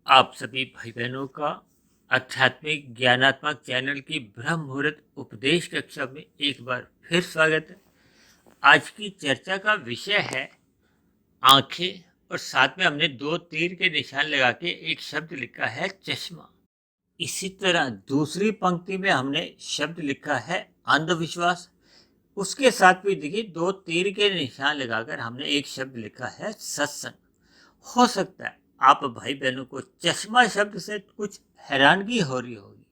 आप सभी भाई बहनों का आध्यात्मिक ज्ञानात्मक चैनल की ब्रह्म मुहूर्त उपदेश कक्षा में एक बार फिर स्वागत है। आज की चर्चा का विषय है आंखें, और साथ में हमने दो तीर के निशान लगा के एक शब्द लिखा है चश्मा। इसी तरह दूसरी पंक्ति में हमने शब्द लिखा है अंधविश्वास। उसके साथ भी देखिए दो तीर के निशान लगाकर हमने एक शब्द लिखा है सत्संग। हो सकता है आप भाई बहनों को चश्मा शब्द से कुछ हैरानगी हो रही होगी,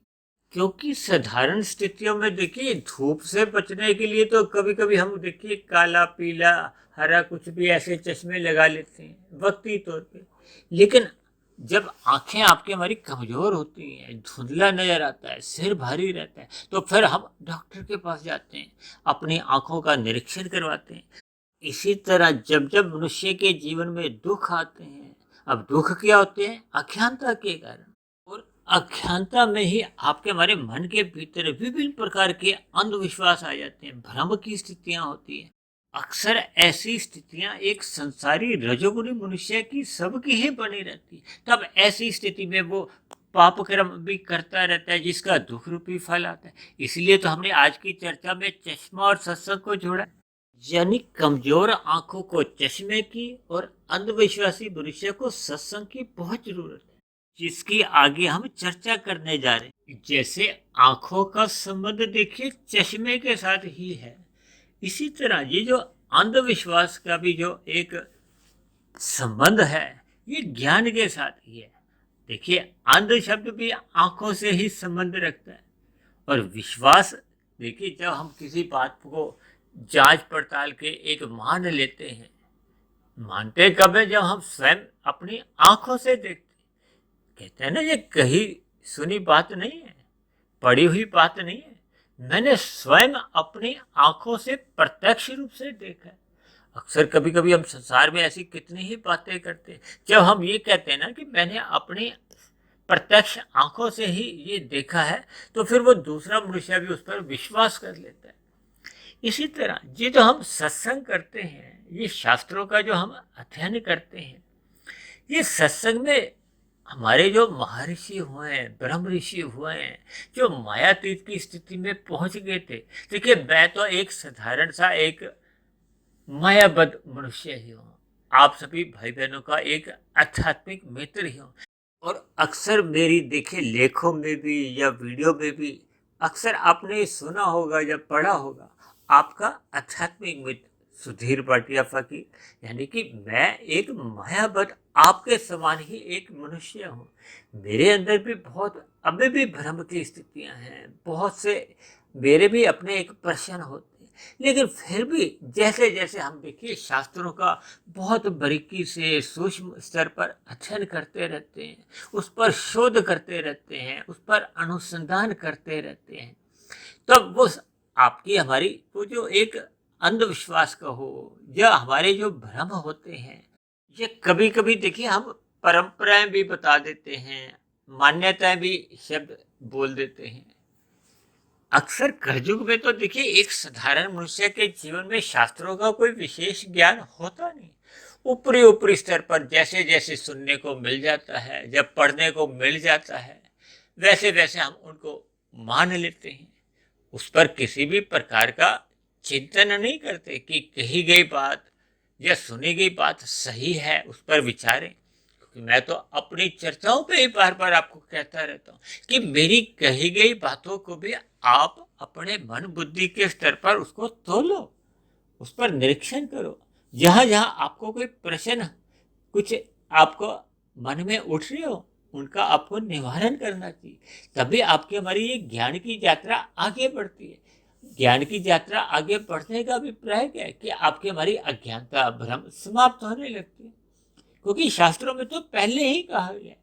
क्योंकि साधारण स्थितियों में देखिए धूप से बचने के लिए तो कभी कभी हम देखिए काला पीला हरा कुछ भी ऐसे चश्मे लगा लेते हैं वक्ती तौर पे। लेकिन जब आंखें आपकी हमारी कमजोर होती हैं, धुंधला नजर आता है, सिर भारी रहता है, तो फिर हम डॉक्टर के पास जाते हैं, अपनी आंखों का निरीक्षण करवाते हैं। इसी तरह जब जब मनुष्य के जीवन में दुख आते हैं, अब दुख क्या होते हैं? अज्ञानता के कारण। और अज्ञानता में ही आपके हमारे मन के भीतर विभिन्न प्रकार के अंधविश्वास आ जाते हैं, भ्रम की स्थितियां होती हैं। अक्सर ऐसी स्थितियां एक संसारी रजोगुणी मनुष्य की सबकी ही बनी रहती है। तब ऐसी स्थिति में वो पाप कर्म भी करता रहता है, जिसका दुख रूपी फल आता है। इसलिए तो हमने आज की चर्चा में चश्मा और सत्संग को जोड़ा, यानी कमजोर आंखों को चश्मे की और अंधविश्वासी मनुष्य को सत्संग की बहुत जरूरत है, जिसकी आगे हम चर्चा करने जा रहे हैं। जैसे आंखों का संबंध देखिए चश्मे के साथ ही है, इसी तरह ये जो अंधविश्वास का भी जो एक संबंध है, ये ज्ञान के साथ ही है। देखिए अंध शब्द भी आंखों से ही संबंध रखता है, और विश्वास देखिए जब हम किसी बात को जांच पड़ताल के एक मान लेते हैं, मानते कब है? जब हम स्वयं अपनी आंखों से देखते। कहते हैं ना, ये कही सुनी बात नहीं है, पढ़ी हुई बात नहीं है, मैंने स्वयं अपनी आंखों से प्रत्यक्ष रूप से देखा है। अक्सर कभी कभी हम संसार में ऐसी कितनी ही बातें करते हैं, जब हम ये कहते हैं ना कि मैंने अपनी प्रत्यक्ष आंखों से ही ये देखा है, तो फिर वो दूसरा मनुष्य भी उस पर विश्वास कर लेता है। इसी तरह ये जो हम सत्संग करते हैं, ये शास्त्रों का जो हम अध्ययन करते हैं, ये सत्संग में हमारे जो महर्षि हुए हैं, ब्रह्म ऋषि हुए हैं, जो मायातीत की स्थिति में पहुंच गए थे। देखिए मैं तो एक साधारण सा एक मायाबद्ध मनुष्य ही हूँ, आप सभी भाई बहनों का एक आध्यात्मिक मित्र ही हूँ। और अक्सर मेरी देखिए लेखों में भी या वीडियो में भी अक्सर आपने सुना होगा या पढ़ा होगा, आपका आध्यात्मिक मित्र सुधीर भाटिया फकीर, यानी कि मैं एक मायाबद्ध आपके समान ही एक मनुष्य हूँ। मेरे अंदर भी बहुत अभी भी भ्रम की स्थितियां हैं, बहुत से मेरे भी अपने एक प्रश्न होते हैं। लेकिन फिर भी जैसे जैसे हम देखिए शास्त्रों का बहुत बारीकी से सूक्ष्म स्तर पर अध्ययन करते रहते हैं, उस पर शोध करते रहते हैं, उस पर अनुसंधान करते रहते हैं, तब वो आपकी हमारी वो जो एक अंधविश्वास का हो या हमारे जो भ्रम होते हैं, ये कभी कभी देखिए हम परंपराएं भी बता देते हैं, मान्यताएं भी शब्द बोल देते हैं। अक्सर कलयुग में तो देखिए एक साधारण मनुष्य के जीवन में शास्त्रों का कोई विशेष ज्ञान होता नहीं। ऊपरी ऊपरी स्तर पर जैसे जैसे सुनने को मिल जाता है, जब पढ़ने को मिल जाता है, वैसे वैसे हम उनको मान लेते हैं। उस पर किसी भी प्रकार का चिंतन नहीं करते कि कही गई बात या सुनी गई बात सही है, उस पर विचारें। क्योंकि मैं तो अपनी चर्चाओं पे ही बार बार आपको कहता रहता हूँ कि मेरी कही गई बातों को भी आप अपने मन बुद्धि के स्तर पर उसको तोलो, उस पर निरीक्षण करो। जहाँ जहाँ आपको कोई प्रश्न कुछ आपको मन में उठ रहे हो, उनका आपको निवारण करना चाहिए। तभी आपकी हमारी ये ज्ञान की यात्रा आगे बढ़ती है। ज्ञान की यात्रा आगे बढ़ने का अभिप्राय क्या है? कि आपकी हमारी अज्ञानता भ्रम समाप्त होने लगती है। क्योंकि शास्त्रों में तो पहले ही कहा गया है,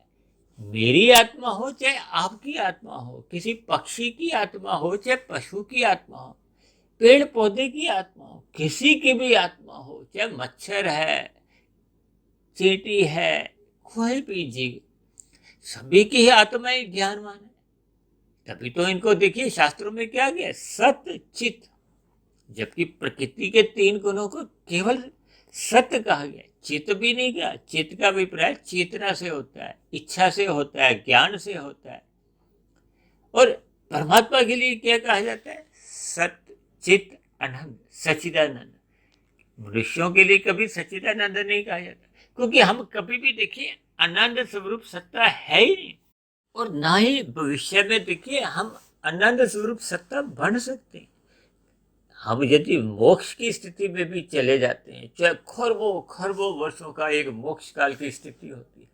मेरी आत्मा हो चाहे आपकी आत्मा हो, किसी पक्षी की आत्मा हो चाहे पशु की आत्मा हो, पेड़ पौधे की आत्मा हो, किसी की भी आत्मा हो, चाहे मच्छर है, चींटी है, कोई भी जीव, सभी की ही आत्माएं ज्ञानवान है। तभी तो इनको देखिए शास्त्रों में क्या गया, सत्य चित। जबकि प्रकृति के तीन गुणों को केवल सत्य कहा गया, चित्त भी नहीं कहा। चित्त का अभिप्राय चेतना से होता है, इच्छा से होता है, ज्ञान से होता है। और परमात्मा के लिए क्या कहा जाता है? सत्य, चित्त, आनंद, सच्चिदानंद। मनुष्यों के लिए कभी सच्चिदानंद नहीं कहा जाता, क्योंकि हम कभी भी देखिए आनंद स्वरूप सत्ता है ही नहीं, और ना ही भविष्य में देखिए हम आनंद स्वरूप सत्ता बन सकते हैं। हम यदि मोक्ष की स्थिति में भी चले जाते हैं, चाहे खरबों खरबों वर्षों का एक मोक्ष काल की स्थिति होती है,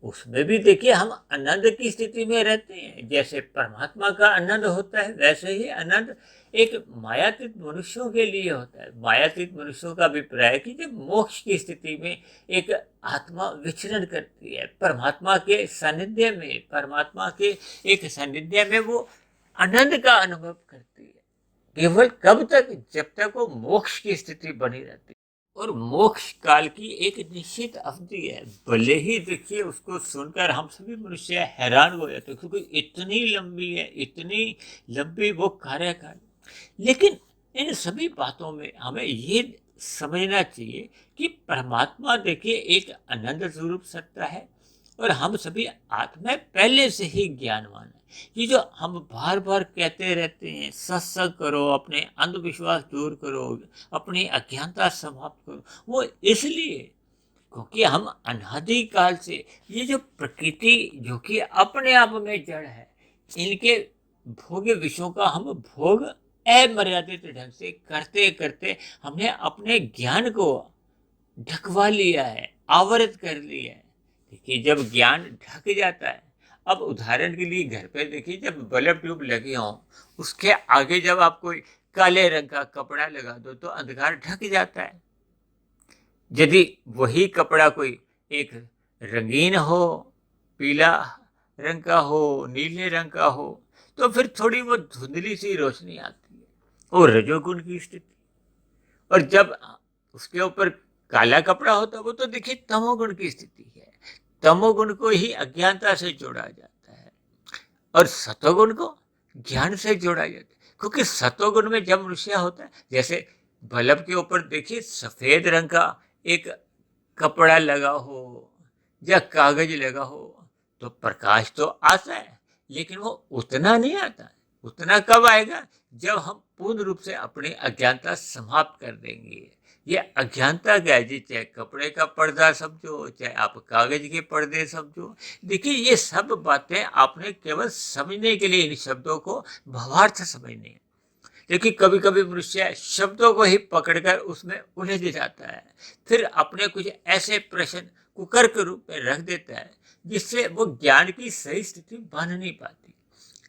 उसमें भी देखिए हम आनंद की स्थिति में रहते हैं। जैसे परमात्मा का आनंद होता है, वैसे ही आनंद एक मायातीत मनुष्यों के लिए होता है। मायातीत मनुष्यों का अभिप्राय है कि जब मोक्ष की स्थिति में एक आत्मा विचरण करती है, परमात्मा के सानिध्य में, परमात्मा के एक सानिध्य में वो आनंद का अनुभव करती है। केवल कब तक? जब तक वो मोक्ष की स्थिति बनी रहती है। और मोक्ष काल की एक निश्चित अवधि है, भले ही देखिए उसको सुनकर हम सभी मनुष्य हैरान हो जाते हैं, क्योंकि इतनी लंबी है, इतनी लंबी वो कार्यकाल। लेकिन इन सभी बातों में हमें ये समझना चाहिए कि परमात्मा देखिए एक आनंद स्वरूप सत्ता है, और हम सभी आत्मा पहले से ही ज्ञानवान है। ये जो हम बार बार कहते रहते हैं, सत्संग करो, अपने अंधविश्वास दूर करो, अपनी अज्ञानता समाप्त करो, वो इसलिए क्योंकि हम अनादि काल से ये जो प्रकृति जो कि अपने आप में जड़ है, इनके भोग्य विषयों का हम भोग अमर्यादित ढंग से करते करते हमने अपने ज्ञान को ढकवा लिया है, आवृत कर लिया है। देखिए जब ज्ञान ढक जाता है, अब उदाहरण के लिए घर पे देखिए जब बल्ब ट्यूब लगे हों, उसके आगे जब आप कोई काले रंग का कपड़ा लगा दो तो अंधकार ढक जाता है। यदि वही कपड़ा कोई एक रंगीन हो, पीला रंग का हो, नीले रंग का हो, तो फिर थोड़ी वो धुंधली सी रोशनी आती है, और रजोगुण की स्थिति। और जब उसके ऊपर काला कपड़ा होता है, वो तो देखिए तमोगुण की स्थिति है। तमोगुण को ही अज्ञानता से जोड़ा जाता है, और सतोगुण को ज्ञान से जोड़ा जाता है। क्योंकि सतोगुण में जब मनुष्य होता है, जैसे बल्ब के ऊपर देखिए सफेद रंग का एक कपड़ा लगा हो या कागज लगा हो, तो प्रकाश तो आता है, लेकिन वो उतना नहीं आता। उतना कब आएगा? जब हम पूर्ण रूप से अपनी अज्ञानता समाप्त कर देंगे। ये अज्ञानता क्या है जी? चाहे कपड़े का पर्दा समझो, चाहे आप कागज के पर्दे समझो, देखिए ये सब बातें आपने केवल समझने के लिए इन शब्दों को भावार्थ समझने हैं। क्योंकि कभी कभी मनुष्य शब्दों को ही पकड़कर उसमें उलझ जाता है, फिर अपने कुछ ऐसे प्रश्न कुकर्क रूप में रख देता है, जिससे वो ज्ञान की सही स्थिति बन नहीं पाती।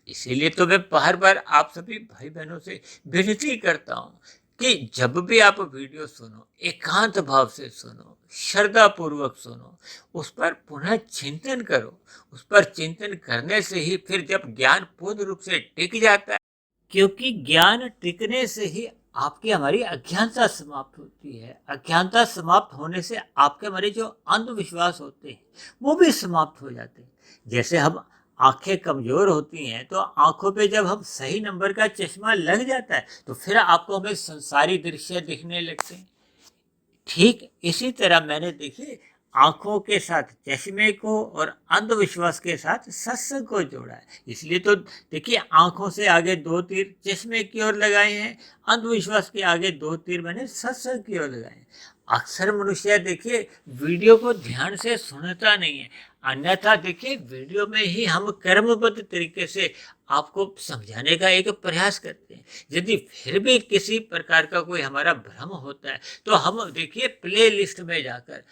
इसीलिए तो मैं बार बार आप सभी भाई बहनों से विनती करता हूँ कि जब भी आप वीडियो सुनो, एकांत भाव से सुनो, श्रद्धा पूर्वक सुनो, उस पर पुनः चिंतन करो। उस पर चिंतन करने से ही फिर जब ज्ञान पूर्ण रूप से टिक जाता है, क्योंकि ज्ञान टिकने से ही आपकी हमारी अज्ञानता समाप्त होती है। अज्ञानता समाप्त होने से आपके हमारे जो अंधविश्वास होते हैं वो भी समाप्त हो जाते हैं। जैसे हम आंखें कमजोर होती हैं, तो आंखों पे जब हम सही नंबर का चश्मा लग जाता है तो फिर आपको हमें संसारी दृश्य दिखने लगते हैं। ठीक इसी तरह मैंने देखिए आंखों के साथ चश्मे को और अंधविश्वास के साथ सत्संग को जोड़ा है। इसलिए तो देखिए आंखों से आगे 2 तीर चश्मे की ओर लगाए हैं, अंधविश्वास के आगे 2 तीर मैंने सत्संग की ओर लगाए हैं। अक्सर मनुष्य देखिए वीडियो को ध्यान से सुनता नहीं है, अन्यथा देखिए वीडियो में ही हम कर्मबद्ध तरीके से आपको समझाने का एक प्रयास करते हैं। यदि फिर भी किसी प्रकार का कोई हमारा भ्रम होता है, तो हम देखिए प्ले लिस्ट में जाकर,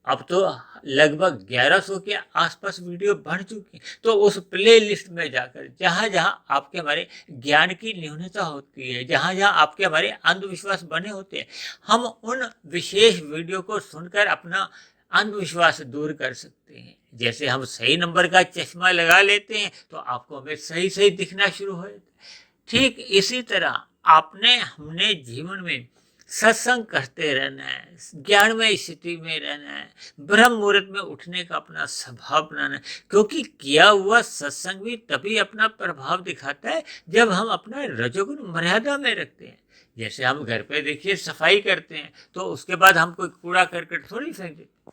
अब तो लगभग 1100 के आसपास वीडियो बढ़ चुकी, तो उस प्ले लिस्ट में जाकर जहाँ जहाँ आपके हमारे ज्ञान की न्यूनता होती है, जहाँ जहाँ आपके हमारे अंधविश्वास बने होते हैं, हम उन विशेष वीडियो को सुनकर अपना अंधविश्वास दूर कर सकते हैं। जैसे हम सही नंबर का चश्मा लगा लेते हैं तो आपको हमें सही सही दिखना शुरू हो जाता है। ठीक इसी तरह हमने जीवन में सत्संग करते रहना है, ज्ञानमय स्थिति में रहना है, ब्रह्म मुहूर्त में उठने का अपना स्वभाव बनाना है, क्योंकि किया हुआ सत्संग भी तभी अपना प्रभाव दिखाता है जब हम अपना रजोगुण मर्यादा में रखते हैं। जैसे हम घर पे देखिए सफाई करते हैं तो उसके बाद हम कोई कूड़ा करकट थोड़ी फेंक देते।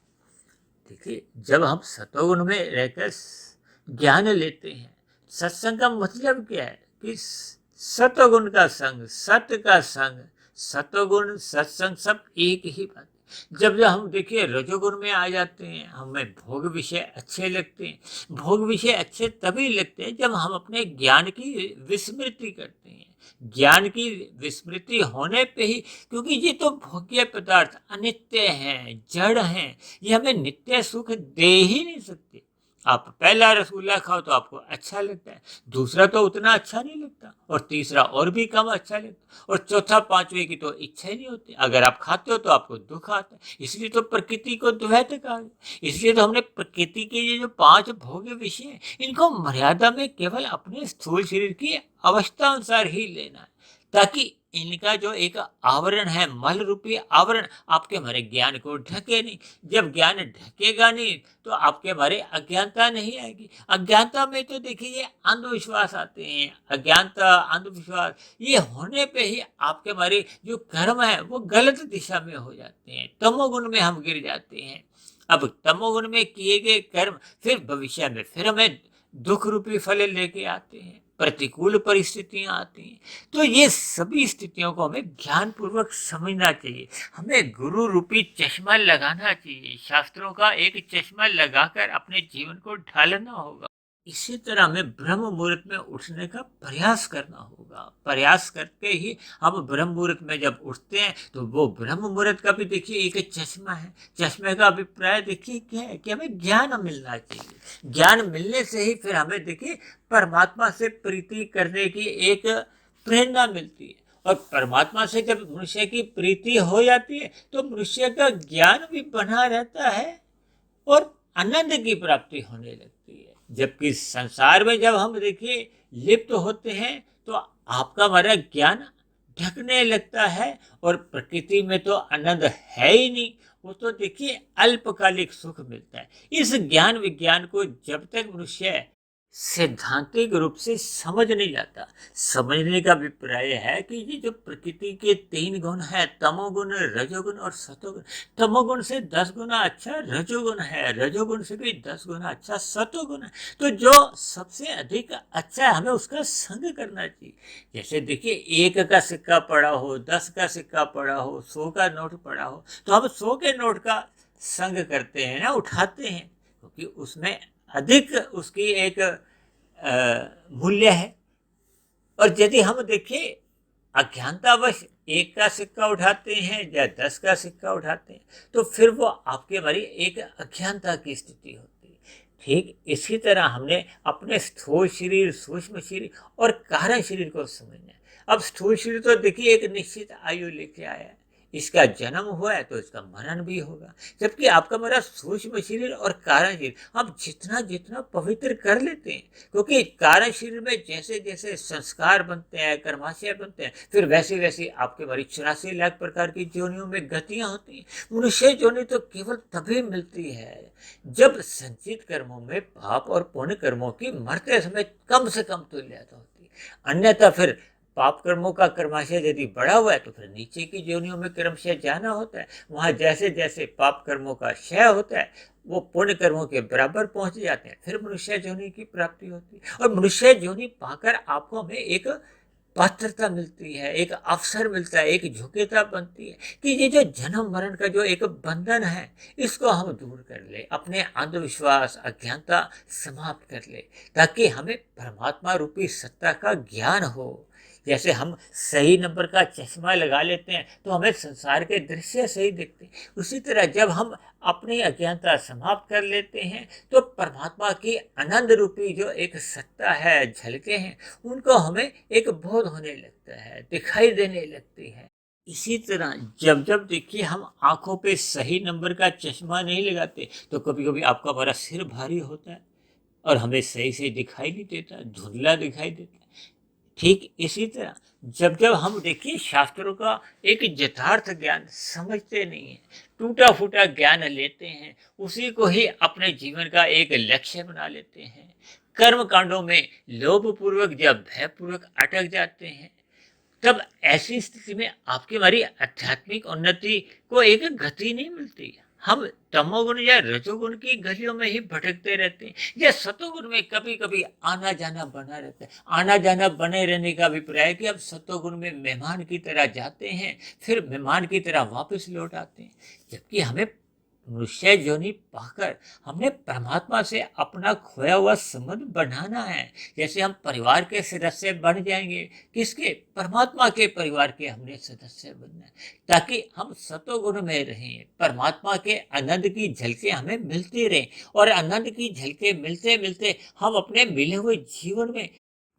देखिए जब हम सतोगुण में रहकर ज्ञान लेते हैं, सत्संग का मतलब क्या है कि सतोगुण का संग, सत्य का संग, सतोगुण सत्संग सब एक ही बात है। जब जब हम देखिए रजोगुण में आ जाते हैं, हमें भोग विषय अच्छे लगते हैं। भोग विषय अच्छे तभी लगते हैं जब हम अपने ज्ञान की विस्मृति करते हैं। ज्ञान की विस्मृति होने पे ही, क्योंकि ये तो भोग्य पदार्थ अनित्य हैं, जड़ हैं, ये हमें नित्य सुख दे ही नहीं सकते। आप पहला रसगुल्ला खाओ तो आपको अच्छा लगता है, दूसरा तो उतना अच्छा नहीं लगता, और तीसरा और भी कम अच्छा लगता, और चौथा पांचवे की तो इच्छा ही नहीं होती। अगर आप खाते हो तो आपको दुख आता है। इसलिए तो प्रकृति को द्वैत कहा गया। इसलिए तो हमने प्रकृति के ये जो 5 भोग्य विषय हैं, इनको मर्यादा में केवल अपने स्थूल शरीर की अवस्था अनुसार ही लेना है, ताकि इनका जो एक आवरण है, मल रूपी आवरण, आपके हमारे ज्ञान को ढके नहीं। जब ज्ञान ढकेगा नहीं तो आपके हमारे अज्ञानता नहीं आएगी। अज्ञानता में तो देखिए ये अंधविश्वास आते हैं, अज्ञानता, अंधविश्वास, ये होने पे ही आपके हमारे जो कर्म है वो गलत दिशा में हो जाते हैं, तमोगुण में हम गिर जाते हैं। अब तमोगुण में किए गए कर्म फिर भविष्य में फिर हमें दुख रूपी फल लेके आते हैं, प्रतिकूल परिस्थितियां आती हैं। तो ये सभी स्थितियों को हमें ज्ञान पूर्वक समझना चाहिए। हमें गुरु रूपी चश्मा लगाना चाहिए, शास्त्रों का एक चश्मा लगाकर अपने जीवन को ढालना होगा। इसी तरह हमें ब्रह्म मुहूर्त में उठने का प्रयास करना होगा। प्रयास करके ही हम ब्रह्म मुहूर्त में जब उठते हैं तो वो ब्रह्म मुहूर्त का भी देखिए एक चश्मा है। चश्मे का अभिप्राय देखिए क्या है कि हमें ज्ञान मिलना चाहिए। ज्ञान मिलने से ही फिर हमें देखिए परमात्मा से प्रीति करने की एक प्रेरणा मिलती है, और परमात्मा से जब मनुष्य की प्रीति हो जाती है तो मनुष्य का ज्ञान भी बना रहता है और आनंद की प्राप्ति होने लगती है। जबकि संसार में जब हम देखिए लिप्त होते हैं तो आपका हमारा ज्ञान ढकने लगता है, और प्रकृति में तो आनंद है ही नहीं, वो तो देखिए अल्पकालिक सुख मिलता है। इस ज्ञान विज्ञान को जब तक मनुष्य सैद्धांतिक रूप से समझ नहीं जाता, समझने का अभिप्राय है कि ये जो प्रकृति के 3 गुण है, तमोगुण, रजोगुण और सतोगुण, तमोगुण से 10 गुना अच्छा रजोगुण है, रजोगुण से भी 10 गुना अच्छा सतोगुण है। तो जो सबसे अधिक अच्छा है हमें उसका संग करना चाहिए। जैसे देखिए 1 का सिक्का पड़ा हो, 10 का सिक्का पड़ा हो, 100 का नोट पड़ा हो, तो हम 100 के नोट का संग करते हैं ना, उठाते हैं, क्योंकि उसमें अधिक उसकी एक मूल्य है। और यदि हम देखिए अज्ञानतावश 1 का सिक्का उठाते हैं या 10 का सिक्का उठाते हैं तो फिर वो आपके हमारी एक अज्ञानता की स्थिति होती है। ठीक इसी तरह हमने अपने स्थूल शरीर, सूक्ष्म शरीर और कारण शरीर को समझना है। अब स्थूल शरीर तो देखिए एक निश्चित आयु लेके आया है, इसका जन्म हुआ है तो इसका मरण भी होगा। जबकि आपका मेरा सूक्ष्म शरीर और कारण शरीर हम जितना जितना पवित्र कर लेते हैं, क्योंकि कारण शरीर में जैसे जैसे संस्कार बनते हैं, कर्माशय बनते हैं, फिर वैसे वैसे आपके हमारी 84 लाख प्रकार की योनियों में गतियां होती हैं। मनुष्य योनि तो केवल तभी मिलती है जब संचित कर्मों में पाप और पुण्य कर्मों की मरते समय कम से कम तुल्यता होती है। अन्यथा फिर पाप कर्मों का कर्माशय यदि बढ़ा हुआ है तो फिर नीचे की योनियों में क्रमशः जाना होता है। वहां जैसे जैसे पाप कर्मों का क्षय होता है वो पुण्य कर्मों के बराबर पहुंच जाते हैं, फिर मनुष्य योनि की प्राप्ति होती है। और मनुष्य योनि पाकर आपको हमें एक पात्रता मिलती है, एक अवसर मिलता है, एक योग्यता बनती है कि ये जो जन्म मरण का जो एक बंधन है इसको हम दूर कर ले, अपने अंधविश्वास, अज्ञानता समाप्त कर ले, ताकि हमें परमात्मा रूपी सत्ता का ज्ञान हो। जैसे हम सही नंबर का चश्मा लगा लेते हैं तो हमें संसार के दृश्य सही दिखते हैं, उसी तरह जब हम अपनी अज्ञानता समाप्त कर लेते हैं तो परमात्मा की आनंद रूपी जो एक सत्ता है, झलके हैं, उनको हमें एक बोध होने लगता है, दिखाई देने लगती है। इसी तरह जब जब देखिए हम आंखों पे सही नंबर का चश्मा नहीं लगाते तो कभी कभी आपका हमारा सिर भारी होता है और हमें सही से दिखाई नहीं देता, धुंधला दिखाई देता है। ठीक इसी तरह जब जब हम देखिए शास्त्रों का एक यथार्थ ज्ञान समझते नहीं है, टूटा फूटा ज्ञान लेते हैं, उसी को ही अपने जीवन का एक लक्ष्य बना लेते हैं, कर्म कांडों में लोभ पूर्वक या भयपूर्वक अटक जाते हैं, तब ऐसी स्थिति में आपकी हमारी आध्यात्मिक उन्नति को एक गति नहीं मिलती। हम तमोगुण या रजोगुण की गलियों में ही भटकते रहते हैं, या सतोगुण में कभी कभी आना जाना बना रहता है। आना जाना बने रहने का अभिप्राय है कि अब सतोगुण में मेहमान की तरह जाते हैं, फिर मेहमान की तरह वापस लौट आते हैं, जबकि हमें मनुष्य योनि पाकर हमने परमात्मा से अपना खोया हुआ संबंध बनाना है। जैसे हम परिवार के सदस्य बन जाएंगे, किसके? परमात्मा के परिवार के हमने सदस्य बनना है, ताकि हम सतोगुण में रहें, परमात्मा के आनंद की झलकें हमें मिलती रहें, और आनंद की झलकें मिलते मिलते हम अपने मिले हुए जीवन में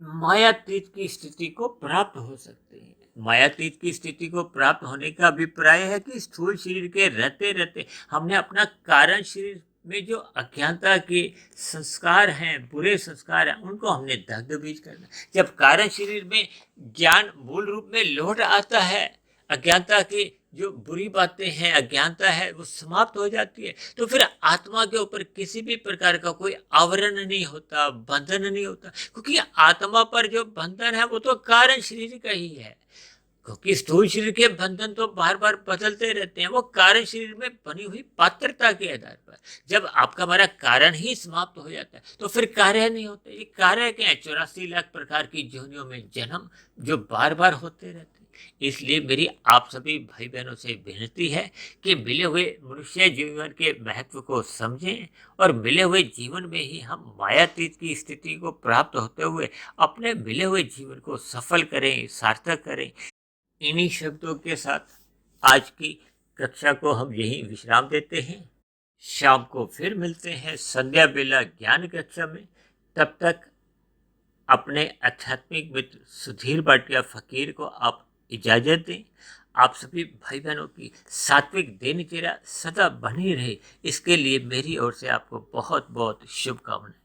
मायातीत की स्थिति को प्राप्त हो सकते हैं। मायातीत की स्थिति को प्राप्त होने का अभिप्राय है कि स्थूल शरीर के रहते रहते हमने अपना कारण शरीर में जो अज्ञानता के संस्कार हैं, बुरे संस्कार हैं, उनको हमने दग्ध बीज करना। जब कारण शरीर में ज्ञान मूल रूप में लौट आता है, अज्ञानता की जो बुरी बातें हैं, अज्ञानता है, वो समाप्त हो जाती है, तो फिर आत्मा के ऊपर किसी भी प्रकार का कोई आवरण नहीं होता, बंधन नहीं होता, क्योंकि आत्मा पर जो बंधन है वो तो कारण शरीर का ही है। क्योंकि स्थूल शरीर के बंधन तो बार बार बदलते रहते हैं, वो कारण शरीर में बनी हुई पात्रता के आधार पर। जब आपका हमारा कारण ही समाप्त हो जाता है तो फिर कार्य नहीं होते। ये कार्य क्या है? 84 लाख प्रकार की योनियों में जन्म जो बार बार होते रहते हैं। इसलिए मेरी आप सभी भाई बहनों से विनती है कि मिले हुए मनुष्य जीवन के महत्व को समझें, और मिले हुए जीवन में ही हम मायातीत की स्थिति को प्राप्त होते हुए अपने मिले हुए जीवन को सफल करें, सार्थक करें। इन्हीं शब्दों के साथ आज की कक्षा को हम यहीं विश्राम देते हैं। शाम को फिर मिलते हैं संध्या बेला ज्ञान कक्षा में। तब तक अपने आध्यात्मिक मित्र सुधीर भाटिया फकीर को आप इजाजत दें। आप सभी भाई बहनों की सात्विक दिनचर्या सदा बनी रहे, इसके लिए मेरी ओर से आपको बहुत बहुत शुभकामनाएं।